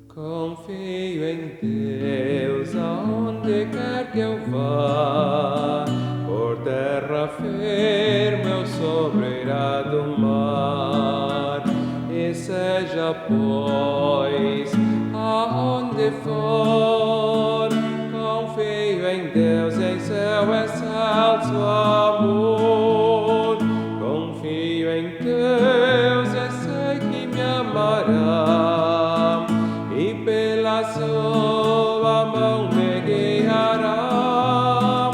Confio em Deus aonde quer que eu vá, por terra firme ou sobreira do mar, e seja, pois, aonde for, confio em Deus, em seu excelso amor. Confio em Deus e sei que me amará, e pela sua mão me guiará,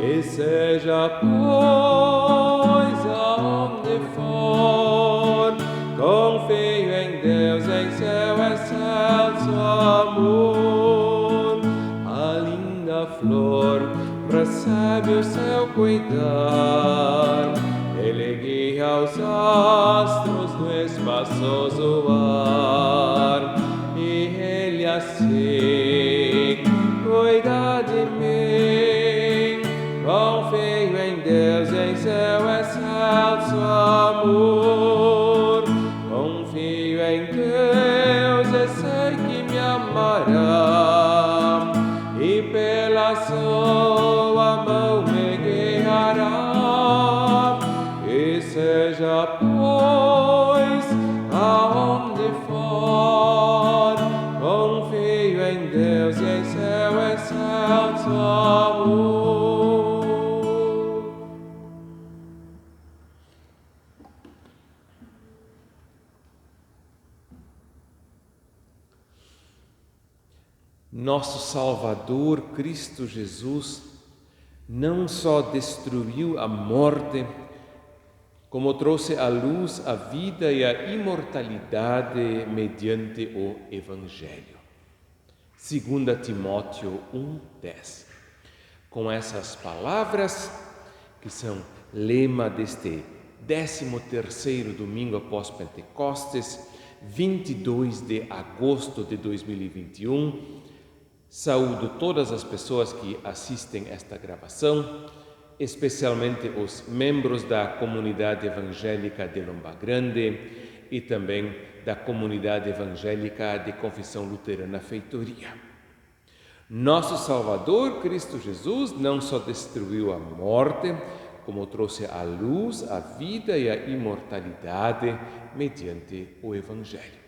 e seja, pois, aonde for, confio em Deus, em seu excelso amor. A linda flor recebe o seu cuidar, Ele guia os astros no espaçoso ar, e Ele assim cuida de mim. Confio em Deus, em seu excelso amor. Confio em Deus e sei que me amará, e pela sua mão me guiará, e seja, pois, aonde for, confio em Deus e em seu excelso amor. Nosso Salvador, Cristo Jesus, não só destruiu a morte, como trouxe à luz a vida e a imortalidade mediante o Evangelho. 2 Timóteo 1:10. Com essas palavras, que são lema deste 13º domingo após Pentecostes, 22 de agosto de 2021, saúdo todas as pessoas que assistem esta gravação, especialmente os membros da comunidade evangélica de Lomba Grande e também da comunidade evangélica de Confissão Luterana Feitoria. Nosso Salvador, Cristo Jesus, não só destruiu a morte, como trouxe à luz a vida e a imortalidade mediante o Evangelho.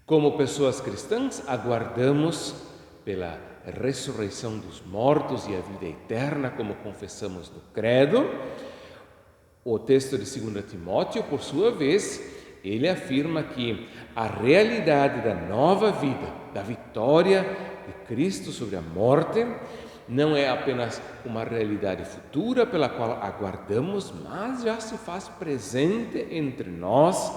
Como pessoas cristãs, aguardamos pela ressurreição dos mortos e a vida eterna, como confessamos no Credo. O texto de 2 Timóteo, por sua vez, ele afirma que a realidade da nova vida, da vitória de Cristo sobre a morte, não é apenas uma realidade futura pela qual aguardamos, mas já se faz presente entre nós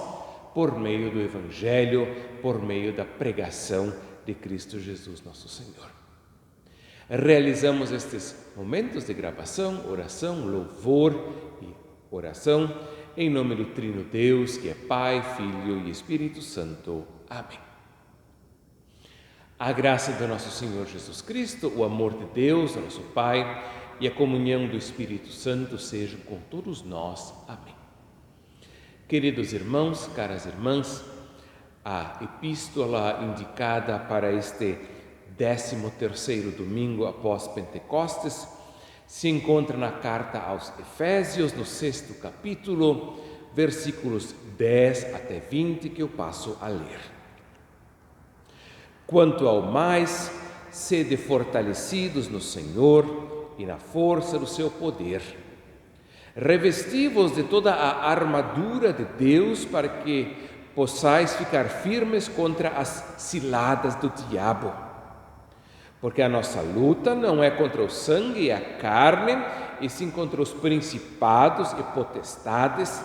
por meio do Evangelho, por meio da pregação de Cristo Jesus, nosso Senhor. Realizamos estes momentos de gravação, oração, louvor e oração em nome do Trino Deus, que é Pai, Filho e Espírito Santo. Amém. A graça do nosso Senhor Jesus Cristo, o amor de Deus, nosso Pai, e a comunhão do Espírito Santo sejam com todos nós. Amém. Queridos irmãos, caras irmãs, a epístola indicada para este 13º domingo após Pentecostes se encontra na carta aos Efésios, no 6º capítulo, versículos 10 até 20, que eu passo a ler. Quanto ao mais, sede fortalecidos no Senhor e na força do seu poder. Revesti-vos de toda a armadura de Deus para que possais ficar firmes contra as ciladas do diabo. Porque a nossa luta não é contra o sangue e a carne, e sim contra os principados e potestades,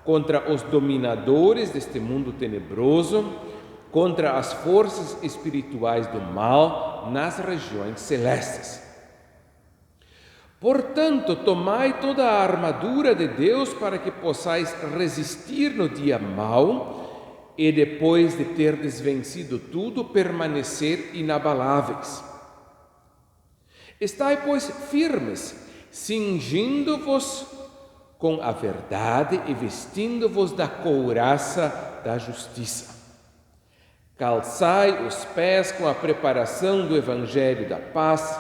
contra os dominadores deste mundo tenebroso, contra as forças espirituais do mal nas regiões celestes. Portanto, tomai toda a armadura de Deus para que possais resistir no dia mau e, depois de terdes vencido tudo, permanecer inabaláveis. Estai, pois, firmes, cingindo-vos com a verdade e vestindo-vos da couraça da justiça. Calçai os pés com a preparação do Evangelho da paz,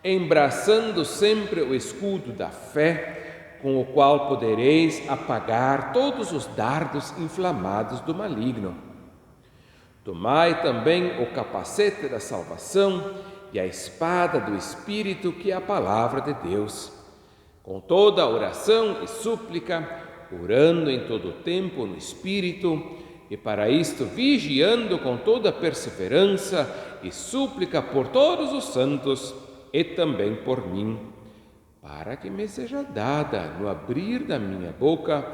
embraçando sempre o escudo da fé, com o qual podereis apagar todos os dardos inflamados do maligno. Tomai também o capacete da salvação e a espada do Espírito, que é a palavra de Deus, com toda a oração e súplica, orando em todo o tempo no Espírito, e para isto vigiando com toda perseverança e súplica por todos os santos e também por mim, para que me seja dada, no abrir da minha boca,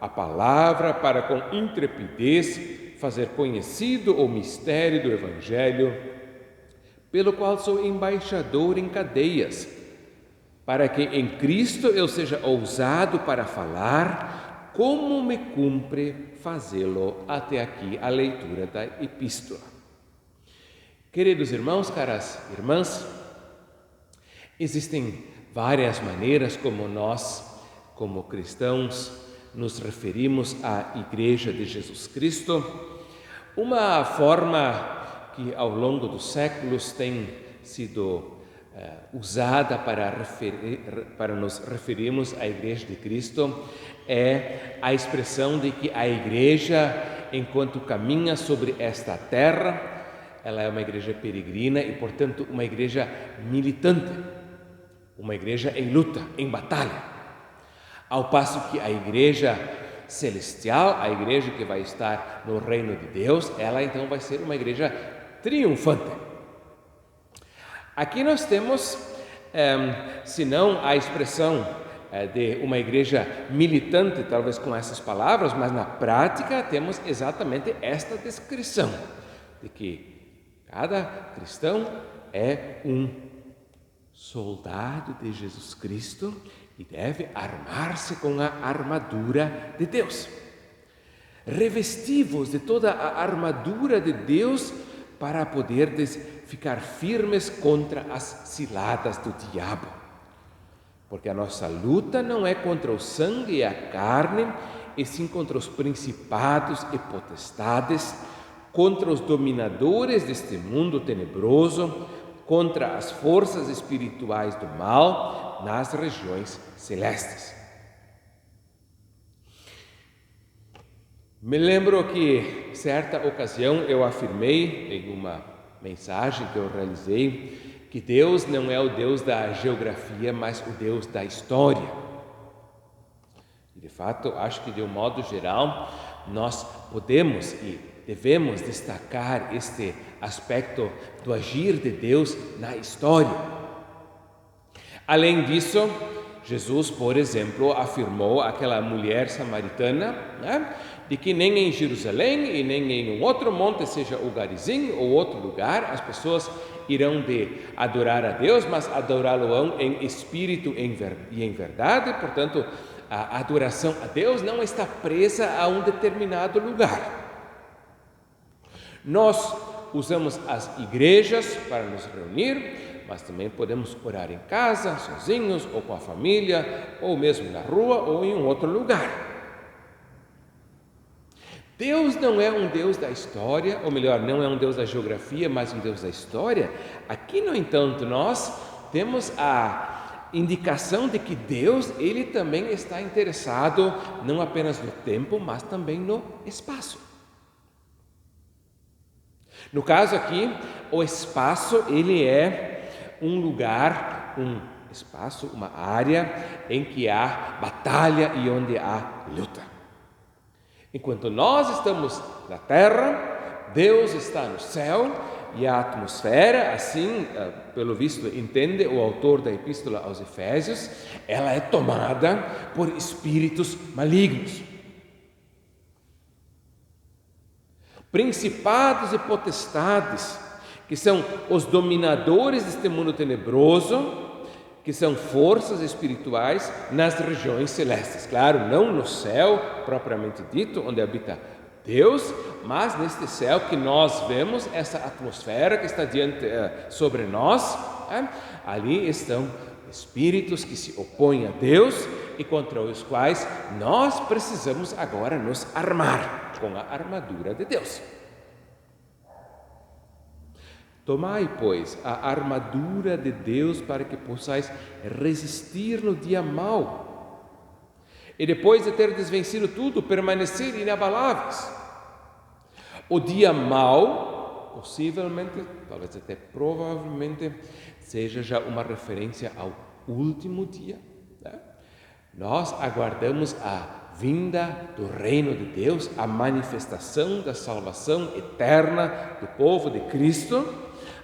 a palavra para com intrepidez fazer conhecido o mistério do Evangelho, pelo qual sou embaixador em cadeias, para que em Cristo eu seja ousado para falar, como me cumpre fazê-lo. Até aqui a leitura da epístola. Queridos irmãos, caras irmãs, existem várias maneiras como nós, como cristãos, nos referimos à Igreja de Jesus Cristo. Uma forma que ao longo dos séculos tem sido usada para nos referirmos à Igreja de Cristo é a expressão de que a Igreja, enquanto caminha sobre esta terra, ela é uma igreja peregrina e, portanto, uma igreja militante, uma igreja em luta, em batalha. Ao passo que a igreja celestial, a igreja que vai estar no reino de Deus, ela então vai ser uma igreja triunfante. Aqui nós temos, se não a expressão de uma igreja militante, talvez com essas palavras, mas na prática temos exatamente esta descrição de que cada cristão é um soldado de Jesus Cristo e deve armar-se com a armadura de Deus. Revestivos de toda a armadura de Deus para poderdes ficar firmes contra as ciladas do diabo. Porque a nossa luta não é contra o sangue e a carne, e sim contra os principados e potestades, contra os dominadores deste mundo tenebroso, contra as forças espirituais do mal nas regiões celestes. Me lembro que, certa ocasião, eu afirmei em uma mensagem que eu realizei que Deus não é o Deus da geografia, mas o Deus da história. De fato, acho que de um modo geral, nós podemos e devemos destacar este aspecto do agir de Deus na história. Além disso, Jesus, por exemplo, afirmou àquela mulher samaritana, de que nem em Jerusalém e nem em um outro monte, seja o Garizim ou outro lugar, as pessoas irão de adorar a Deus, mas adorá-lo-ão em espírito e em verdade. Portanto, a adoração a Deus não está presa a um determinado lugar. Nós usamos as igrejas para nos reunir, mas também podemos orar em casa, sozinhos, ou com a família, ou mesmo na rua, ou em um outro lugar. Deus não é um Deus da história, ou melhor, não é um Deus da geografia, mas um Deus da história. Aqui, no entanto, nós temos a indicação de que Deus, Ele também está interessado não apenas no tempo, mas também no espaço. No caso aqui, o espaço, ele é um lugar, um espaço, uma área em que há batalha e onde há luta. Enquanto nós estamos na terra, Deus está no céu e a atmosfera, assim, pelo visto, entende o autor da epístola aos Efésios, ela é tomada por espíritos malignos. Principados e potestades, que são os dominadores deste mundo tenebroso, que são forças espirituais nas regiões celestes. Claro, não no céu propriamente dito, onde habita Deus, mas neste céu que nós vemos, essa atmosfera que está sobre nós, ali estão espíritos que se opõem a Deus e contra os quais nós precisamos agora nos armar com a armadura de Deus. Tomai, pois, a armadura de Deus para que possais resistir no dia mau. E depois de ter desvencido tudo, permanecer inabaláveis. O dia mau, possivelmente, talvez até provavelmente, seja já uma referência ao último dia. Né? Nós aguardamos a vinda do reino de Deus, a manifestação da salvação eterna do povo de Cristo,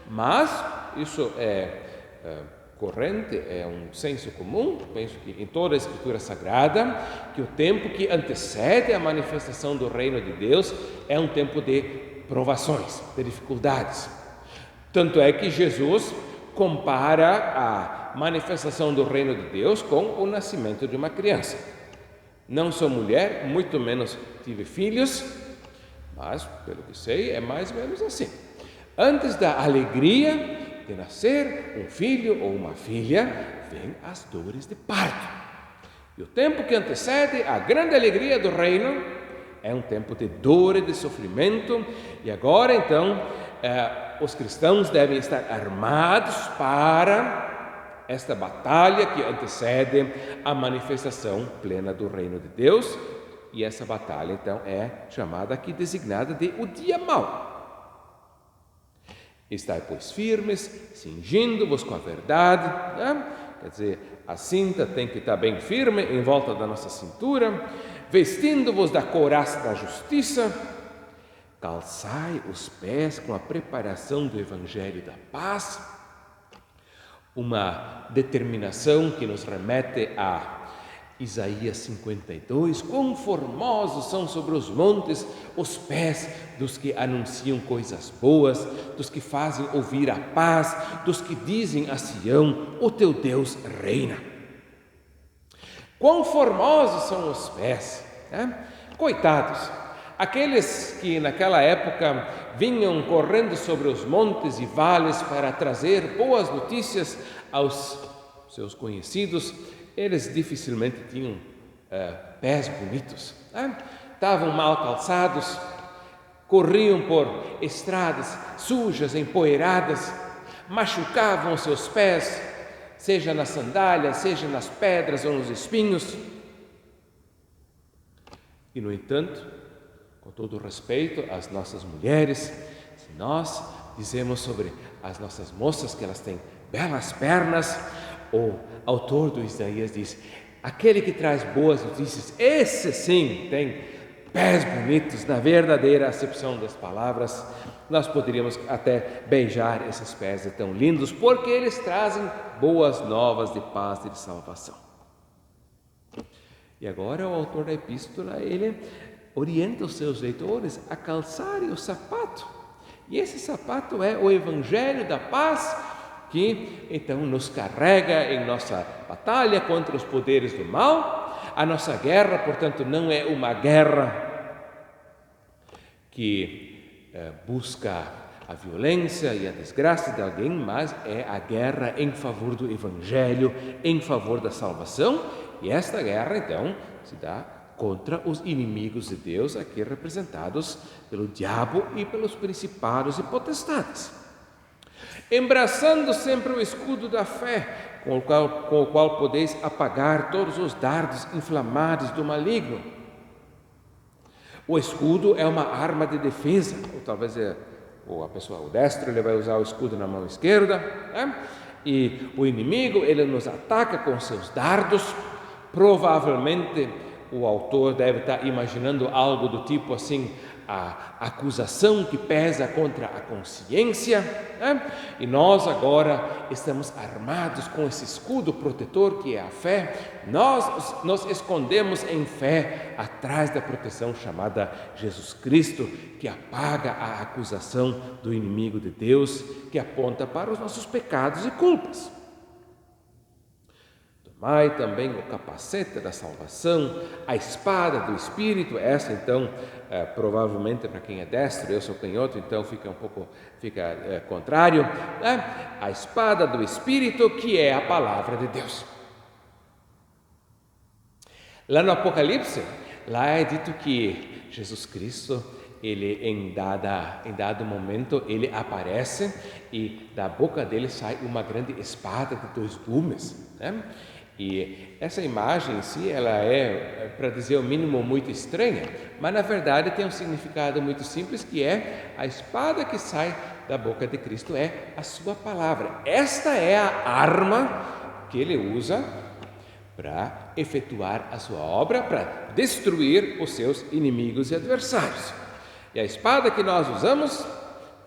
mas isso é corrente, é um senso comum, penso que em toda a Escritura Sagrada, que o tempo que antecede a manifestação do reino de Deus é um tempo de provações, de dificuldades. Tanto é que Jesus compara a manifestação do reino de Deus com o nascimento de uma criança. Não sou mulher, muito menos tive filhos, mas, pelo que sei, é mais ou menos assim. Antes da alegria de nascer um filho ou uma filha, vêm as dores de parto. E o tempo que antecede a grande alegria do reino é um tempo de dor e de sofrimento. E agora, então, os cristãos devem estar armados para esta batalha que antecede a manifestação plena do reino de Deus, e essa batalha então é chamada aqui, designada de o dia mau. Estai, pois, firmes, cingindo-vos com a verdade, né? Quer dizer, a cinta tem que estar bem firme em volta da nossa cintura, vestindo-vos da couraça da justiça, calçai os pés com a preparação do evangelho da paz, uma determinação que nos remete a Isaías 52, quão formosos são sobre os montes os pés dos que anunciam coisas boas, dos que fazem ouvir a paz, dos que dizem a Sião, o teu Deus reina. Quão formosos são os pés, né? Coitados, aqueles que naquela época vinham correndo sobre os montes e vales para trazer boas notícias aos seus conhecidos, eles dificilmente tinham pés bonitos, né? Estavam mal calçados, corriam por estradas sujas, empoeiradas, machucavam seus pés, seja nas sandálias, seja nas pedras ou nos espinhos. E, no entanto, com todo o respeito às nossas mulheres, se nós dizemos sobre as nossas moças que elas têm belas pernas, o autor do Isaías diz, aquele que traz boas notícias, esse sim tem pés bonitos, na verdadeira acepção das palavras. Nós poderíamos até beijar esses pés tão lindos, porque eles trazem boas novas de paz e de salvação. E agora o autor da epístola, ele orienta os seus leitores a calçarem o sapato. E esse sapato é o evangelho da paz, que então nos carrega em nossa batalha contra os poderes do mal. A nossa guerra, portanto, não é uma guerra que busca a violência e a desgraça de alguém, mas é a guerra em favor do evangelho, em favor da salvação. E esta guerra, então, se dá contra os inimigos de Deus, aqui representados pelo diabo e pelos principados e potestades. Embraçando sempre o escudo da fé, com o qual podeis apagar todos os dardos inflamados do maligno. O escudo é uma arma de defesa, ou talvez o destro ele vai usar o escudo na mão esquerda, né? E o inimigo ele nos ataca com seus dardos. Provavelmente o autor deve estar imaginando algo do tipo assim, a acusação que pesa contra a consciência, né? E nós agora estamos armados com esse escudo protetor que é a fé. Nós nos escondemos em fé atrás da proteção chamada Jesus Cristo, que apaga a acusação do inimigo de Deus, que aponta para os nossos pecados e culpas. Tomai também o capacete da salvação, a espada do Espírito. Essa então, provavelmente para quem é destro, eu sou canhoto, então fica contrário, né? A espada do Espírito, que é a palavra de Deus. Lá no Apocalipse, lá é dito que Jesus Cristo ele em dado momento, ele aparece e da boca dele sai uma grande espada de 2 gumes, né? E essa imagem em si, ela é, para dizer o mínimo, muito estranha, mas na verdade tem um significado muito simples, que é a espada que sai da boca de Cristo é a sua palavra. Esta é a arma que ele usa para efetuar a sua obra, para destruir os seus inimigos e adversários. E a espada que nós usamos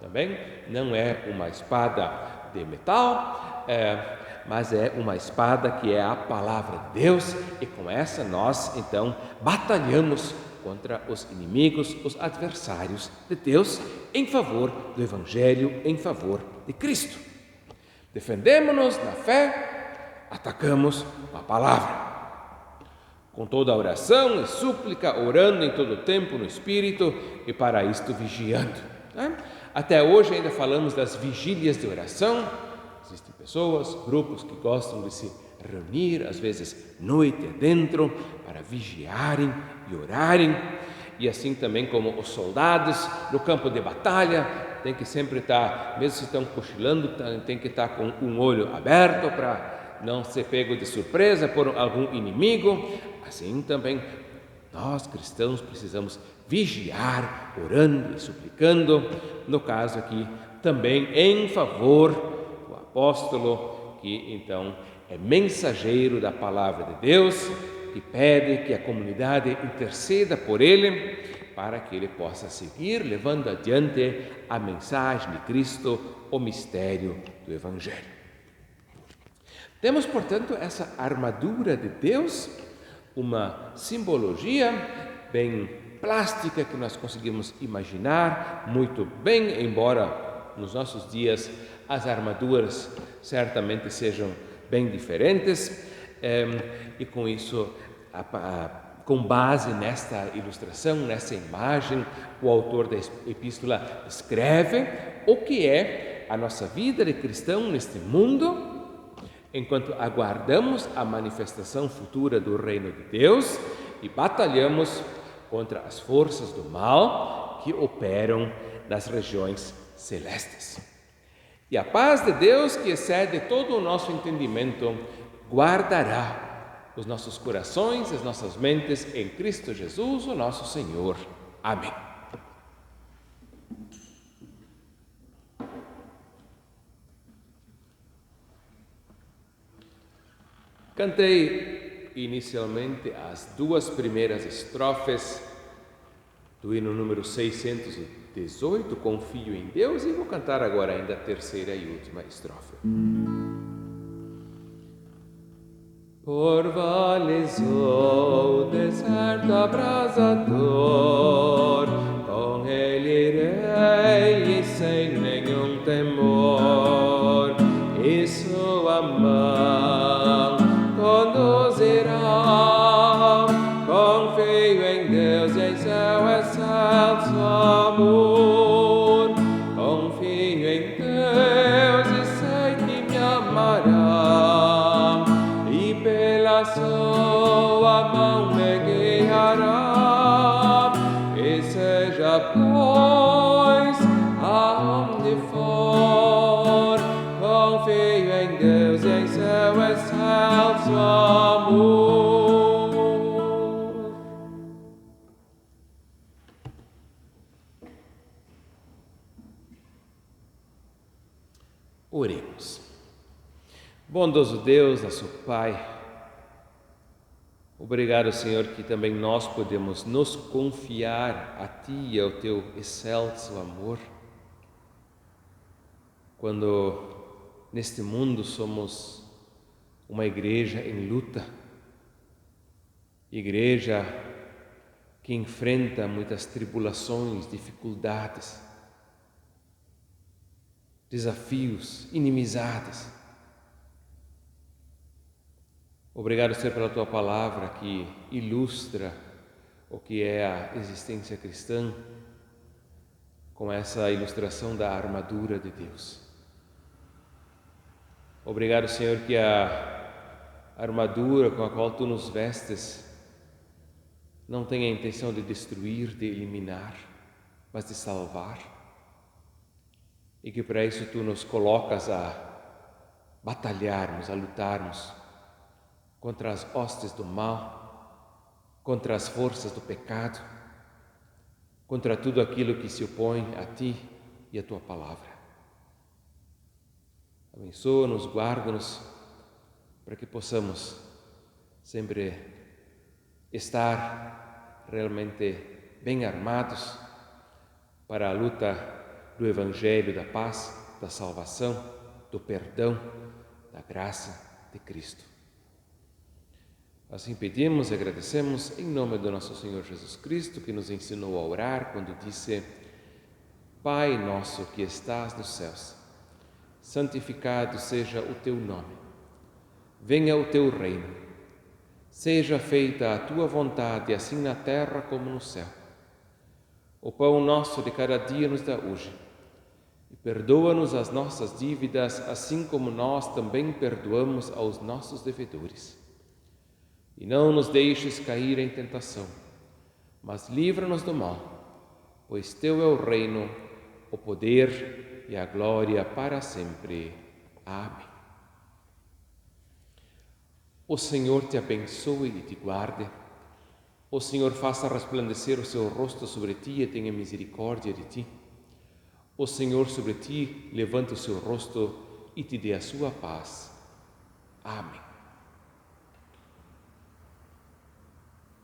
também não é uma espada de metal, mas é uma espada que é a palavra de Deus, e com essa nós então batalhamos contra os inimigos, os adversários de Deus, em favor do Evangelho, em favor de Cristo. Defendemos-nos na fé, atacamos com a palavra, com toda a oração e súplica, orando em todo o tempo no Espírito e para isto vigiando, né? Até hoje ainda falamos das vigílias de oração. Existem pessoas, grupos que gostam de se reunir, às vezes noite adentro, para vigiarem e orarem. E assim também como os soldados no campo de batalha, tem que sempre estar, mesmo se estão cochilando, tem que estar com um olho aberto para não ser pego de surpresa por algum inimigo. Assim também nós cristãos precisamos vigiar, orando e suplicando, no caso aqui também em favor do apóstolo, que então é mensageiro da palavra de Deus, que pede que a comunidade interceda por ele, para que ele possa seguir levando adiante a mensagem de Cristo, o mistério do Evangelho. Temos, portanto, essa armadura de Deus, uma simbologia bem plástica que nós conseguimos imaginar muito bem, embora nos nossos dias as armaduras certamente sejam bem diferentes, e com isso, com base nesta ilustração, nessa imagem, o autor da epístola escreve o que é a nossa vida de cristão neste mundo, enquanto aguardamos a manifestação futura do reino de Deus e batalhamos contra as forças do mal que operam nas regiões celestes. E a paz de Deus, que excede todo o nosso entendimento, guardará os nossos corações e as nossas mentes em Cristo Jesus, o nosso Senhor. Amém. Cantei inicialmente as 2 primeiras estrofes do hino número 618, Confio em Deus, e vou cantar agora ainda a terceira e última estrofe. Por vales ou deserto abrasador, com ele irei e sem nenhum temor, e sua mão conduzirá. Confio em Deus e em seu excelso amor. Confio em Deus e sei que me amará, e pela sua mão me guiará. E seja, pois, aonde for, confio em Deus e em seu excelso amor. Oremos. Bondoso Deus, nosso Pai, obrigado, Senhor, que também nós podemos nos confiar a Ti e ao Teu excelso amor, quando neste mundo somos uma igreja em luta, igreja que enfrenta muitas tribulações, dificuldades, desafios, inimizades. Obrigado, Senhor, pela Tua palavra que ilustra o que é a existência cristã, com essa ilustração da armadura de Deus. Obrigado, Senhor, que a armadura com a qual Tu nos vestes não tem a intenção de destruir, de eliminar, mas de salvar. E que para isso tu nos colocas a batalharmos, a lutarmos contra as hostes do mal, contra as forças do pecado, contra tudo aquilo que se opõe a ti e a tua palavra. Abençoa-nos, guarda-nos, para que possamos sempre estar realmente bem armados para a luta do Evangelho da paz, da salvação, do perdão, da graça de Cristo. Assim pedimos e agradecemos em nome do nosso Senhor Jesus Cristo, que nos ensinou a orar quando disse: Pai nosso que estás nos céus, santificado seja o teu nome. Venha o teu reino. Seja feita a tua vontade, assim na terra como no céu. O pão nosso de cada dia nos dá hoje. E perdoa-nos as nossas dívidas, assim como nós também perdoamos aos nossos devedores. E não nos deixes cair em tentação, mas livra-nos do mal, pois teu é o reino, o poder e a glória para sempre. Amém. O Senhor te abençoe e te guarde. O Senhor faça resplandecer o seu rosto sobre ti e tenha misericórdia de ti. O Senhor sobre ti levante o seu rosto e te dê a sua paz. Amém.